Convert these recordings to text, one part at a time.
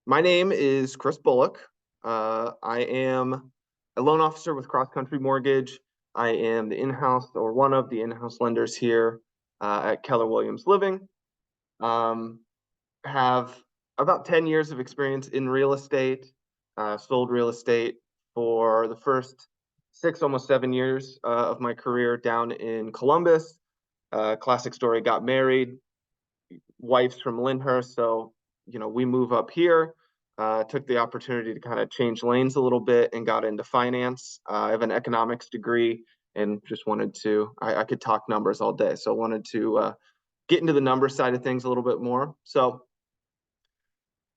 My name is Chris Bullock. I am a loan officer with Cross Country Mortgage. I am the in-house or one of the in-house lenders here at Keller Williams Living. Um, have about 10 years of experience in real estate, sold real estate for the first 6, almost 7 years of my career down in Columbus. Classic story, got married, wife's from Lyndhurst, so we move up here. Took the opportunity to kind of change lanes a little bit and got into finance. I have an economics degree and just wanted to. I could talk numbers all day, so I wanted to get into the number side of things a little bit more. So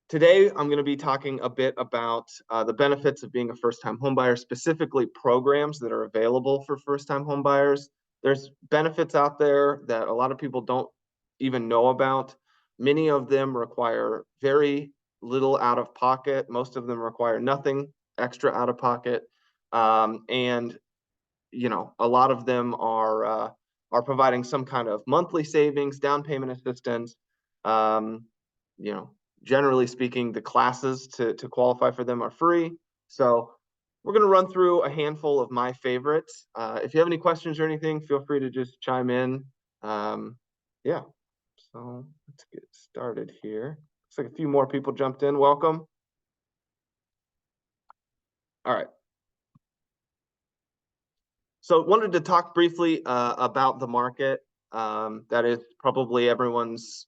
today I'm going to be talking a bit about the benefits of being a first-time homebuyer, specifically programs that are available for first-time homebuyers. There's benefits out there that a lot of people don't even know about. Many of them require very little out of pocket. Most of them require nothing extra out of pocket. And a lot of them are providing some kind of monthly savings, down payment assistance. Um, you know, Generally speaking, the classes to qualify for them are free. So we're going to run through a handful of my favorites. If you have any questions or anything, feel free to just chime in. Yeah, so let's get started here. Looks like a few more people jumped in. Welcome. All right. So wanted to talk briefly about the market. That is probably everyone's,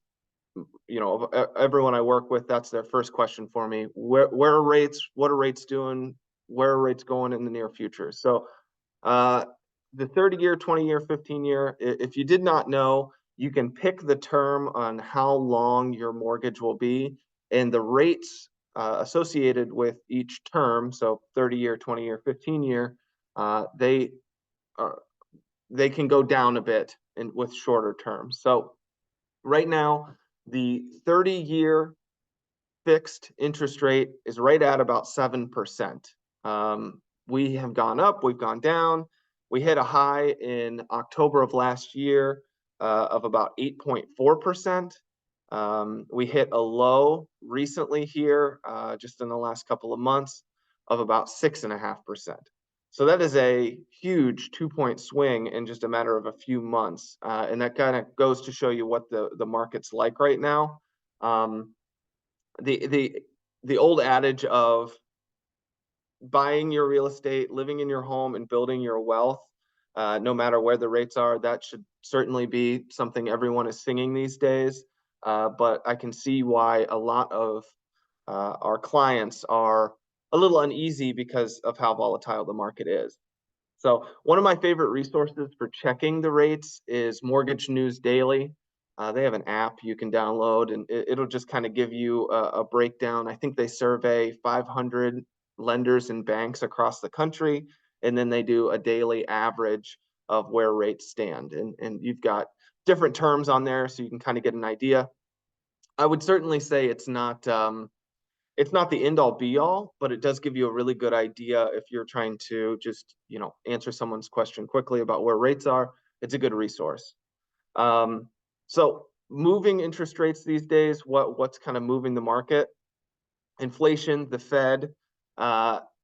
everyone I work with, that's their first question for me. Where are rates? What are rates doing? Where are rates going in the near future? So the 30-year, 20-year, 15-year, if you did not know, you can pick the term on how long your mortgage will be, and the rates associated with each term, so 30-year, 20-year, 15-year, they they can go down a bit with shorter terms. So right now, the 30-year fixed interest rate is right at about 7%. We have gone up, we've gone down. We hit a high in October of last year of about 8.4%. We hit a low recently here, just in the last couple of months, of about 6.5%. So that is a huge 2-point swing in just a matter of a few months. And that kind of goes to show you what the market's like right now. The old adage of buying your real estate, living in your home, and building your wealth, no matter where the rates are, that should certainly be something everyone is singing these days. But I can see why a lot of our clients are a little uneasy because of how volatile the market is. So one of my favorite resources for checking the rates is Mortgage News Daily. They have an app you can download, and it'll just kind of give you a breakdown. I think they survey 500 lenders and banks across the country, and then they do a daily average of where rates stand. And you've got different terms on there, so you can kind of get an idea. I would certainly say it's not the end all be all, but it does give you a really good idea if you're trying to just, answer someone's question quickly about where rates are. It's a good resource. So moving interest rates these days, what's kind of moving the market? Inflation, the Fed,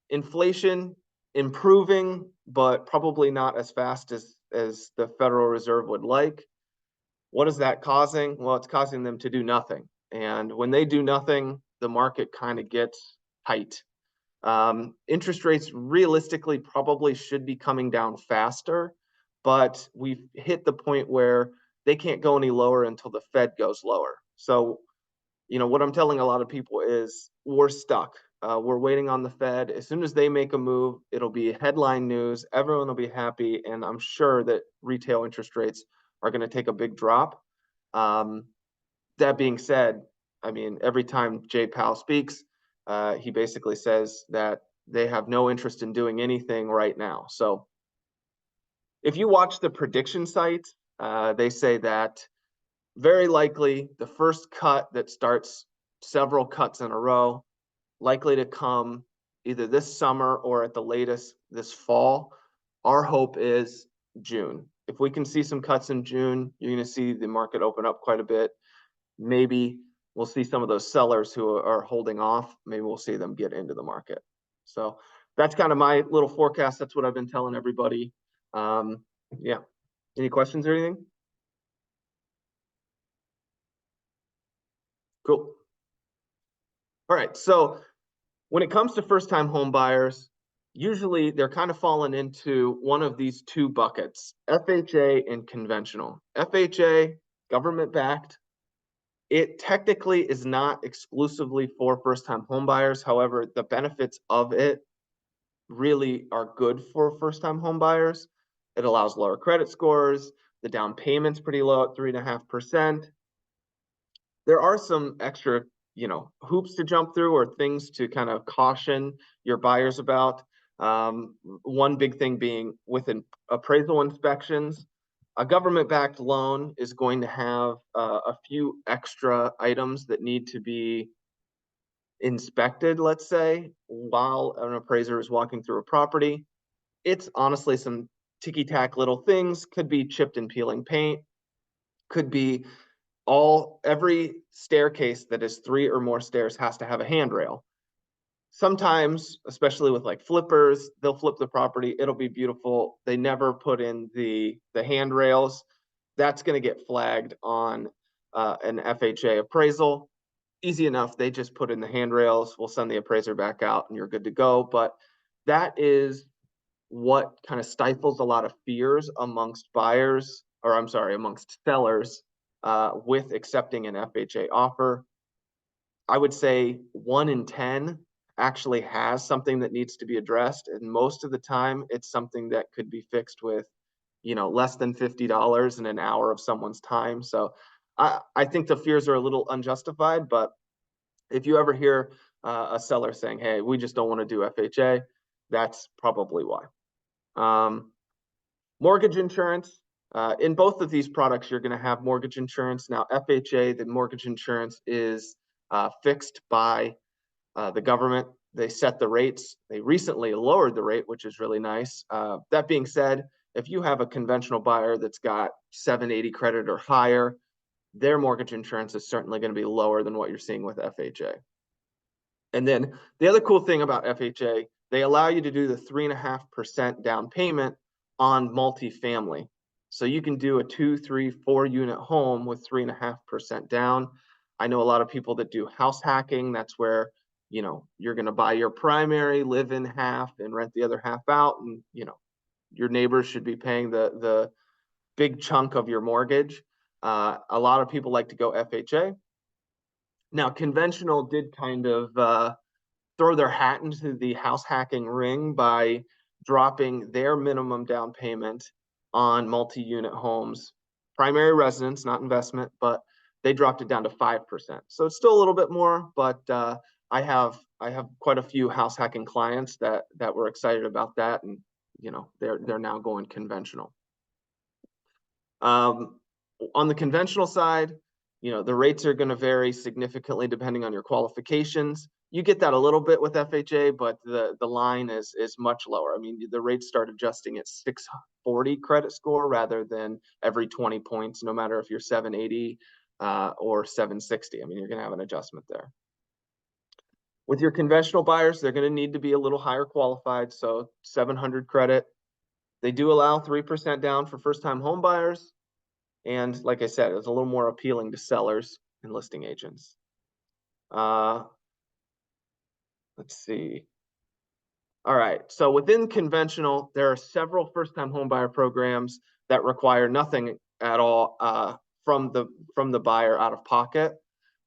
inflation improving, but probably not as fast as the Federal Reserve would like. What is that causing? Well, it's causing them to do nothing. And when they do nothing, the market kind of gets tight. Interest rates realistically probably should be coming down faster, but we've hit the point where they can't go any lower until the Fed goes lower. So, what I'm telling a lot of people is we're stuck. We're waiting on the Fed. As soon as they make a move, it'll be headline news. Everyone will be happy, and I'm sure that retail interest rates are going to take a big drop. That being said, I mean, every time Jay Powell speaks, he basically says that they have no interest in doing anything right now. So if you watch the prediction sites, they say that very likely the first cut that starts several cuts in a row, likely to come either this summer or at the latest this fall. Our hope is June. If we can see some cuts in June, you're going to see the market open up quite a bit. Maybe we'll see some of those sellers who are holding off. Maybe we'll see them get into the market. So that's kind of my little forecast. That's what I've been telling everybody. Yeah. Any questions or anything? Cool. All right. So when it comes to first-time home buyers, usually they're kind of falling into one of these two buckets, FHA and conventional. FHA, government-backed. It technically is not exclusively for first-time home buyers. However, the benefits of it really are good for first-time home buyers. It allows lower credit scores. The down payment's pretty low at 3.5%. There are some extra, hoops to jump through or things to kind of caution your buyers about. One big thing being with appraisal inspections, a government-backed loan is going to have a few extra items that need to be inspected, let's say, while an appraiser is walking through a property. It's honestly some ticky-tack little things, could be chipped and peeling paint, could be every staircase that is 3 or more stairs has to have a handrail. Sometimes, especially with like flippers, they'll flip the property, it'll be beautiful. They never put in the handrails. That's going to get flagged on an FHA appraisal. Easy enough. They just put in the handrails. We'll send the appraiser back out and you're good to go. But that is what kind of stifles a lot of fears amongst buyers, or I'm sorry, amongst sellers with accepting an FHA offer. I would say 1 in 10 actually has something that needs to be addressed. And most of the time, it's something that could be fixed with, less than $50 in an hour of someone's time. So I think the fears are a little unjustified, but if you ever hear a seller saying, hey, we just don't want to do FHA, that's probably why. Mortgage insurance. In both of these products, you're going to have mortgage insurance. Now, FHA, the mortgage insurance is fixed by the government. They set the rates. They recently lowered the rate, which is really nice. That being said, if you have a conventional buyer that's got 780 credit or higher, their mortgage insurance is certainly going to be lower than what you're seeing with FHA. And then the other cool thing about FHA, they allow you to do the 3.5% down payment on multifamily. So you can do a 2, 3, 4 unit home with 3.5% down. I know a lot of people that do house hacking. That's where, you're going to buy your primary, live in half, and rent the other half out. And, your neighbors should be paying the big chunk of your mortgage. A lot of people like to go FHA. Now, conventional did kind of throw their hat into the house hacking ring by dropping their minimum down payment on multi-unit homes, primary residence, not investment, but they dropped it down to 5%. So it's still a little bit more, but I have quite a few house hacking clients that were excited about that, and they're now going conventional. On the conventional side, the rates are going to vary significantly depending on your qualifications. You get that a little bit with FHA, but the line is much lower. I mean, the rates start adjusting at 640 credit score rather than every 20 points, no matter if you're 780 or 760. I mean, you're going to have an adjustment there. With your conventional buyers, they're going to need to be a little higher qualified, so 700 credit. They do allow 3% down for first-time home buyers. And like I said, it's a little more appealing to sellers and listing agents. Let's see. All right. So within conventional, there are several first-time homebuyer programs that require nothing at all from the buyer out of pocket.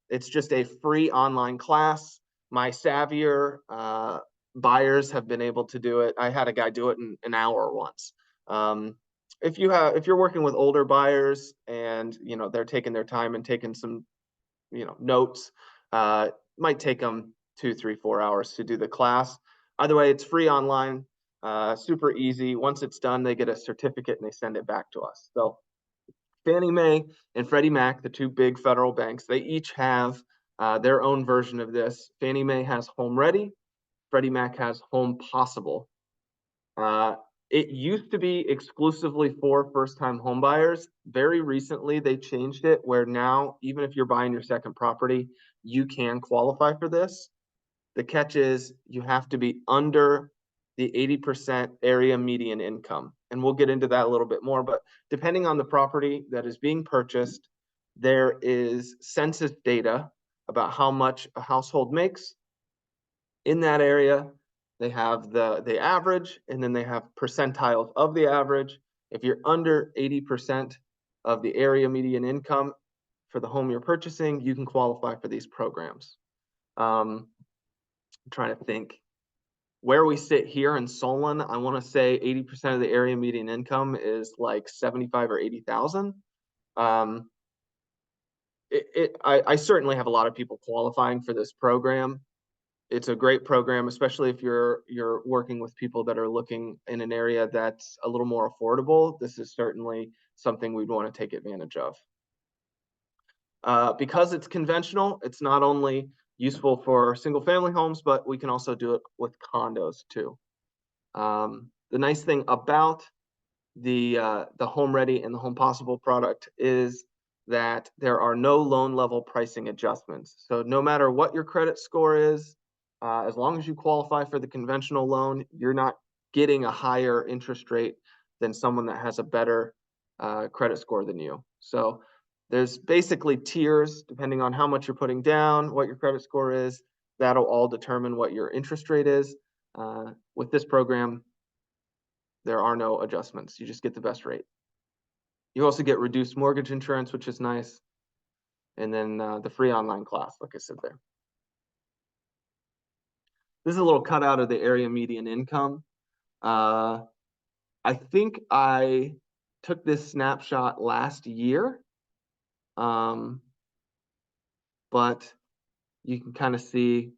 It's just a free online class. My savvier buyers have been able to do it. I had a guy do it in an hour once. If you're working with older buyers and they're taking their time and taking some notes, might take them 2, 3, 4 hours to do the class. Either way, it's free online, super easy. Once it's done, they get a certificate and they send it back to us. So Fannie Mae and Freddie Mac, the two big federal banks, they each have their own version of this. Fannie Mae has Home Ready. Freddie Mac has Home Possible. It used to be exclusively for first-time homebuyers. Very recently, they changed it where now, even if you're buying your second property, you can qualify for this. The catch is you have to be under the 80% area median income. And we'll get into that a little bit more, but depending on the property that is being purchased, there is census data about how much a household makes in that area. They have the average, and then they have percentiles of the average. If you're under 80% of the area median income for the home you're purchasing, you can qualify for these programs. I'm trying to think where we sit here in Solon. I want to say 80% of the area median income is like 75 or 80,000. I certainly have a lot of people qualifying for this program. It's a great program, especially if you're working with people that are looking in an area that's a little more affordable. This is certainly something we'd want to take advantage of. Because it's conventional, it's not only useful for single family homes, but we can also do it with condos too. The nice thing about the Home Ready and the Home Possible product is that there are no loan level pricing adjustments. So no matter what your credit score is, as long as you qualify for the conventional loan, you're not getting a higher interest rate than someone that has a better credit score than you. So there's basically tiers depending on how much you're putting down, what your credit score is. That'll all determine what your interest rate is. With this program, there are no adjustments. You just get the best rate. You also get reduced mortgage insurance, which is nice. And then the free online class, like I said there. This is a little cutout of the area median income. I think I took this snapshot last year, but you can kind of see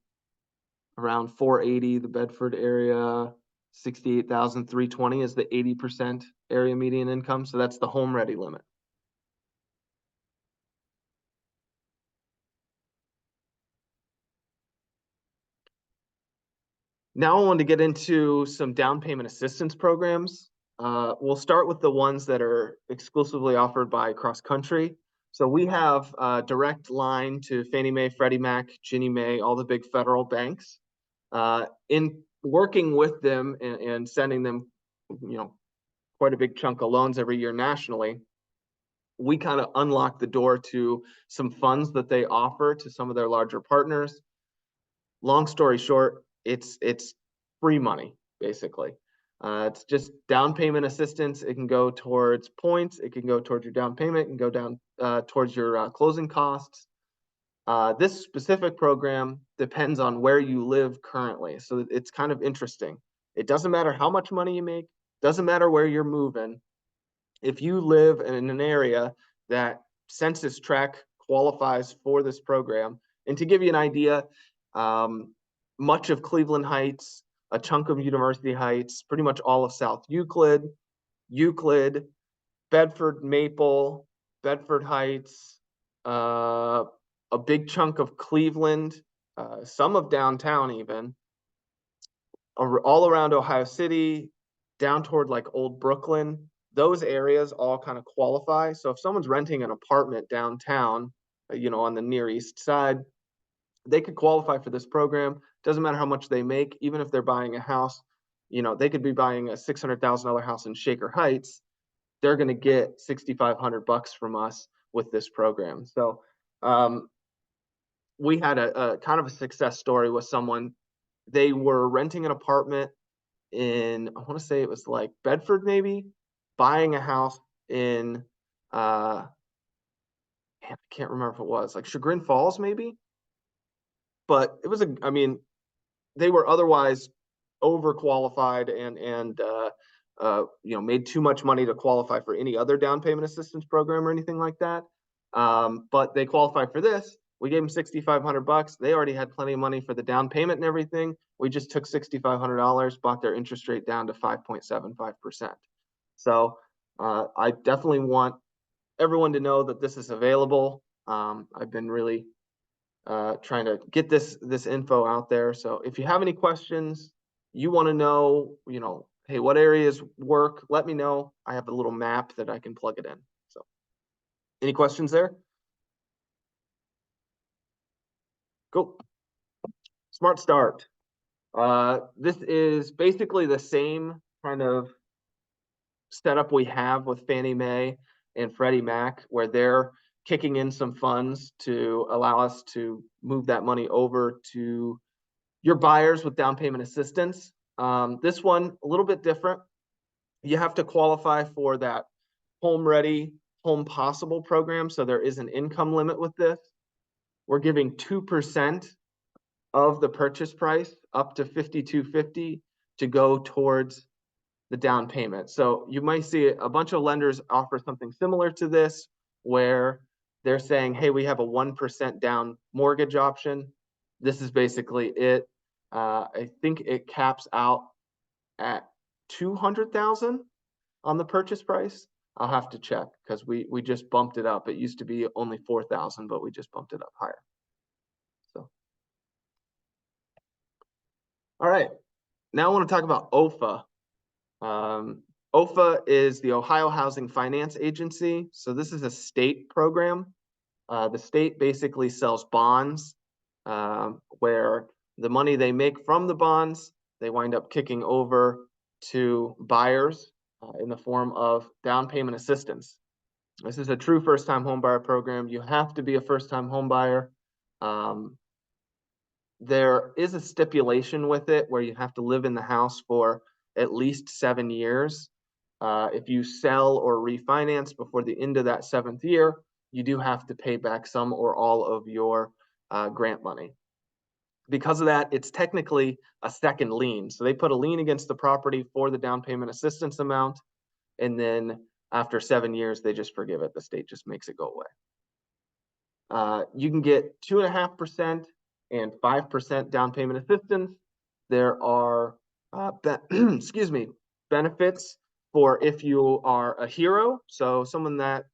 around 480, the Bedford area, 68,320 is the 80% area median income. So that's the Home Ready limit. Now I want to get into some down payment assistance programs. We'll start with the ones that are exclusively offered by Cross Country. So we have a direct line to Fannie Mae, Freddie Mac, Ginnie Mae, all the big federal banks. In working with them and sending them, quite a big chunk of loans every year nationally, we kind of unlock the door to some funds that they offer to some of their larger partners. Long story short, it's free money, basically. It's just down payment assistance. It can go towards points. It can go towards your down payment. It can go down towards your closing costs. This specific program depends on where you live currently. So it's kind of interesting. It doesn't matter how much money you make. Doesn't matter where you're moving. If you live in an area that census tract qualifies for this program, and to give you an idea, much of Cleveland Heights, a chunk of University Heights, pretty much all of South Euclid, Bedford, Maple, Bedford Heights, a big chunk of Cleveland, some of downtown even, all around Ohio City, down toward like Old Brooklyn. Those areas all kind of qualify. So if someone's renting an apartment downtown, on the Near East Side, they could qualify for this program. Doesn't matter how much they make, even if they're buying a house, they could be buying a $600,000 house in Shaker Heights. They're going to get $6,500 from us with this program. So we had a kind of a success story with someone. They were renting an apartment in, I want to say it was like Bedford, maybe, buying a house in, I can't remember if it was like Chagrin Falls, maybe. But it was they were otherwise overqualified and made too much money to qualify for any other down payment assistance program or anything like that. But they qualified for this. We gave them $6,500. They already had plenty of money for the down payment and everything. We just took $6,500, brought their interest rate down to 5.75%. So I definitely want everyone to know that this is available. I've been really trying to get this info out there. So if you have any questions, you want to know, hey, what areas work? Let me know. I have a little map that I can plug it in. So, any questions there? Cool. Smart Start. This is basically the same kind of setup we have with Fannie Mae and Freddie Mac, where they're kicking in some funds to allow us to move that money over to your buyers with down payment assistance. This one, a little bit different. You have to qualify for that Home Ready, Home Possible program. So there is an income limit with this. We're giving 2% of the purchase price up to 5250 to go towards the down payment. So you might see a bunch of lenders offer something similar to this, where they're saying, hey, we have a 1% down mortgage option. This is basically it. I think it caps out at 200,000 on the purchase price. I'll have to check because we just bumped it up. It used to be only 4,000, but we just bumped it up higher. So, all right. Now I want to talk about OFA. OFA is the Ohio Housing Finance Agency. So this is a state program. The state basically sells bonds where the money they make from the bonds, they wind up kicking over to buyers in the form of down payment assistance. This is a true first-time homebuyer program. You have to be a first-time homebuyer. There is a stipulation with it where you have to live in the house for at least 7 years. If you sell or refinance before the end of that 7th year, you do have to pay back some or all of your grant money. Because of that, it's technically a second lien. So they put a lien against the property for the down payment assistance amount, and then after 7 years, they just forgive it. The state just makes it go away. You can get 2.5% and 5% down payment assistance. There are, excuse me, benefits for if you are a hero. So someone that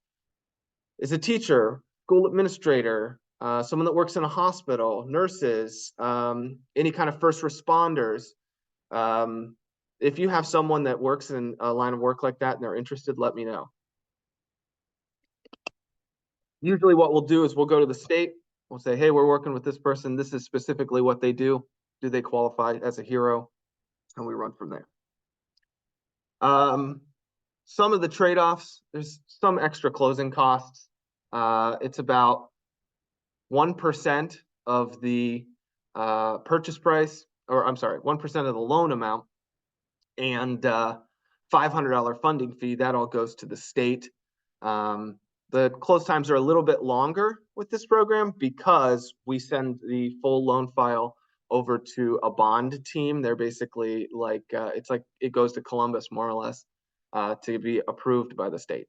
is a teacher, school administrator, someone that works in a hospital, nurses, any kind of first responders. If you have someone that works in a line of work like that and they're interested, let me know. Usually what we'll do is we'll go to the state. We'll say, hey, we're working with this person. This is specifically what they do. Do they qualify as a hero? And we run from there. Some of the trade-offs, there's some extra closing costs. It's about 1% of the purchase price, or I'm sorry, 1% of the loan amount, and $500 funding fee. That all goes to the state. The close times are a little bit longer with this program because we send the full loan file over to a bond team. They're basically like, it's like it goes to Columbus more or less to be approved by the state.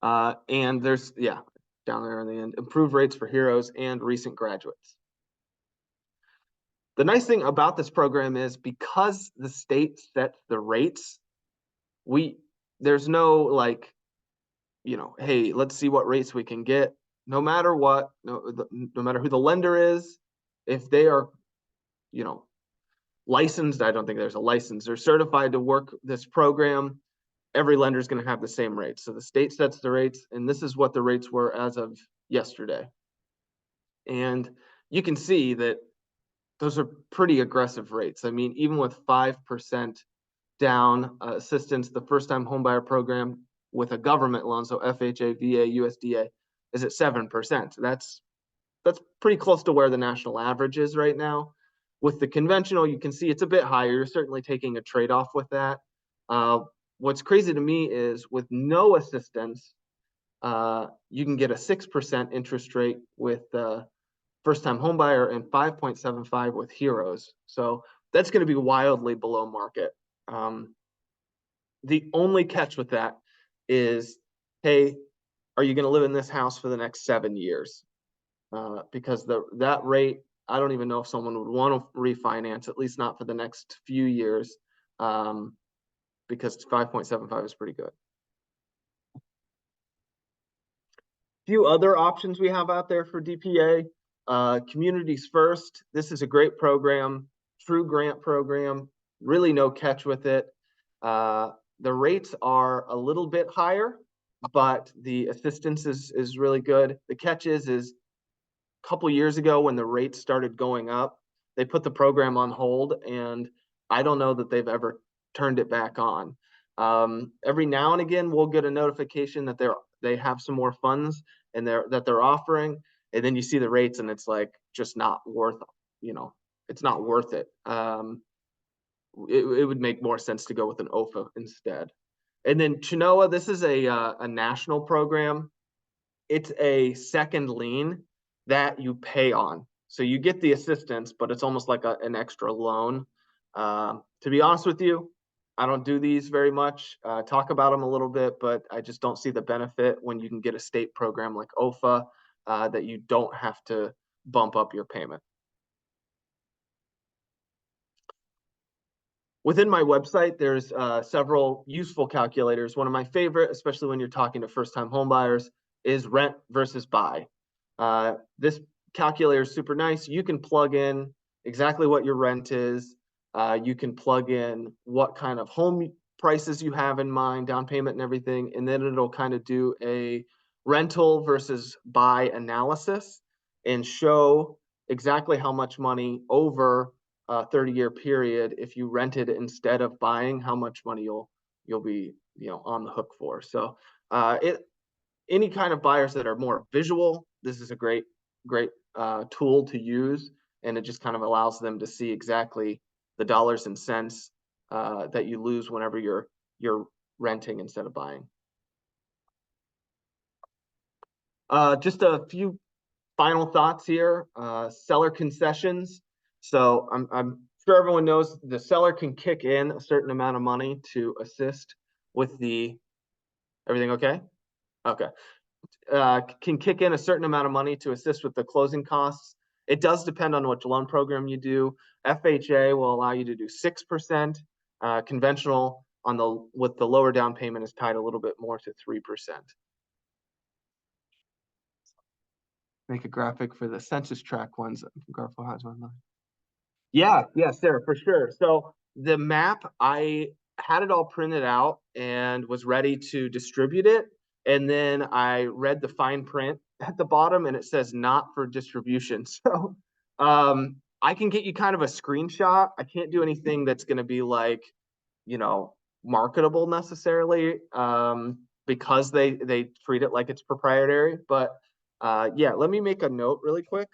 And there's, yeah, down there in the end, improved rates for heroes and recent graduates. The nice thing about this program is because the state sets the rates, there's no like, hey, let's see what rates we can get. No matter what, no matter who the lender is, if they are, licensed, I don't think there's a license, they're certified to work this program, every lender is going to have the same rates. So the state sets the rates, and this is what the rates were as of yesterday. And you can see that those are pretty aggressive rates. I mean, even with 5% down assistance, the first-time homebuyer program with a government loan, so FHA, VA, USDA, is at 7%. That's pretty close to where the national average is right now. With the conventional, you can see it's a bit higher. You're certainly taking a trade-off with that. What's crazy to me is with no assistance, you can get a 6% interest rate with first-time homebuyer and 5.75 with heroes. So that's going to be wildly below market. The only catch with that is, hey, are you going to live in this house for the next 7 years? Because that rate, I don't even know if someone would want to refinance, at least not for the next few years, because 5.75 is pretty good. Few other options we have out there for DPA. Communities First. This is a great program, true grant program. really no catch with it. The rates are a little bit higher, but the assistance is really good. The catch is a couple years ago when the rates started going up, they put the program on hold, and I don't know that they've ever turned it back on. Every now and again, we'll get a notification that they have some more funds and they're offering, and then you see the rates, and it's like just not worth, it's not worth it. It would make more sense to go with an OFA instead. And then Chinoa, this is a national program. It's a second lien that you pay on. So you get the assistance, but it's almost like an extra loan. To be honest with you, I don't do these very much. Talk about them a little bit, but I just don't see the benefit when you can get a state program like OFA that you don't have to bump up your payment. Within my website, there's several useful calculators. One of my favorite, especially when you're talking to first-time homebuyers, is rent versus buy. This calculator is super nice. You can plug in exactly what your rent is. You can plug in what kind of home prices you have in mind, down payment and everything, and then it'll kind of do a rental versus buy analysis and show exactly how much money over a 30-year period, if you rented instead of buying, how much money you'll be on the hook for. So any kind of buyers that are more visual, this is a great tool to use, and it just kind of allows them to see exactly the dollars and cents that you lose whenever you're renting instead of buying. Just a few final thoughts here. Seller concessions. So I'm sure everyone knows the seller can kick in a certain amount of money to assist with the, everything okay? Okay. Can kick in a certain amount of money to assist with the closing costs. It does depend on which loan program you do. FHA will allow you to do 6%. Conventional with the lower down payment is tied a little bit more to 3%. Make a graphic for the census tract ones. Garfield has one. Yeah, Sarah, for sure. So the map, I had it all printed out and was ready to distribute it. And then I read the fine print at the bottom and it says not for distribution. So I can get you kind of a screenshot. I can't do anything that's going to be like, marketable necessarily because they treat it like it's proprietary. But yeah, let me make a note really quick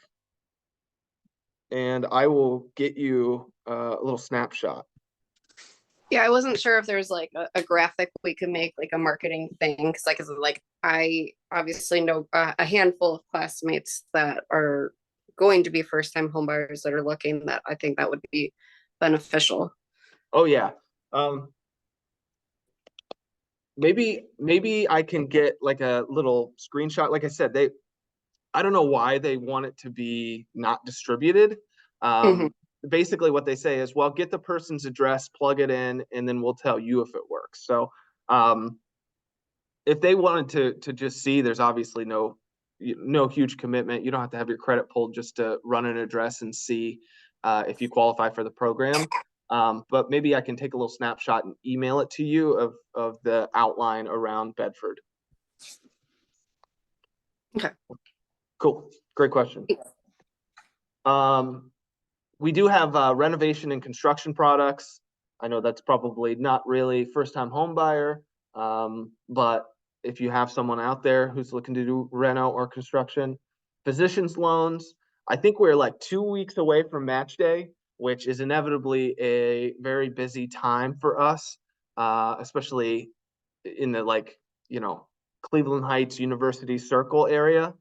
and I will get you a little snapshot. Yeah, I wasn't sure if there's like a graphic we could make, like a marketing thing, because like I obviously know a handful of classmates that are going to be first time homebuyers that are looking, that I think that would be beneficial. Oh yeah. Maybe I can get like a little screenshot. Like I said, I don't know why they want it to be not distributed. Mhm. Basically what they say is, well, get the person's address, plug it in, and then we'll tell you if it works. So if they wanted to just see, there's obviously no huge commitment. You don't have to have your credit pulled just to run an address and see if you qualify for the program. But maybe I can take a little snapshot and email it to you of the outline around Bedford. Okay. Cool. Great question. We do have renovation and construction products. I know that's probably not really first-time home buyer, but if you have someone out there who's looking to do reno or construction, physicians loans. I think we're like 2 weeks away from match day, which is inevitably a very busy time for us, especially in the Cleveland Heights University Circle area,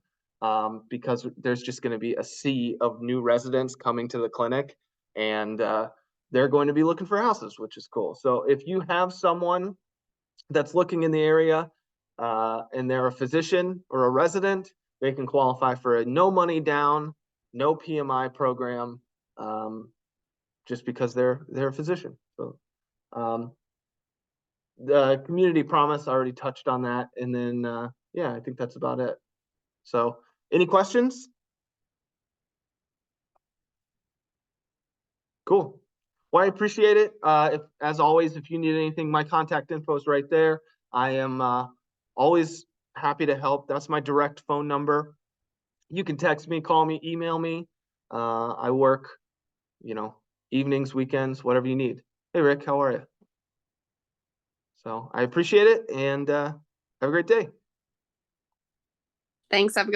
because there's just going to be a sea of new residents coming to the clinic, and they're going to be looking for houses, which is cool. So if you have someone that's looking in the area and they're a physician or a resident, they can qualify for a no money down, no PMI program, just because they're a physician. So the community promise, I already touched on that. And then, yeah, I think that's about it. So any questions? Cool. Well, I appreciate it. If, as always, if you need anything, my contact info is right there. I am always happy to help. That's my direct phone number. You can text me, call me, email me. I work, you know, evenings, weekends, whatever you need. Hey, Rick, how are you? So I appreciate it, and have a great day. Thanks. Have a good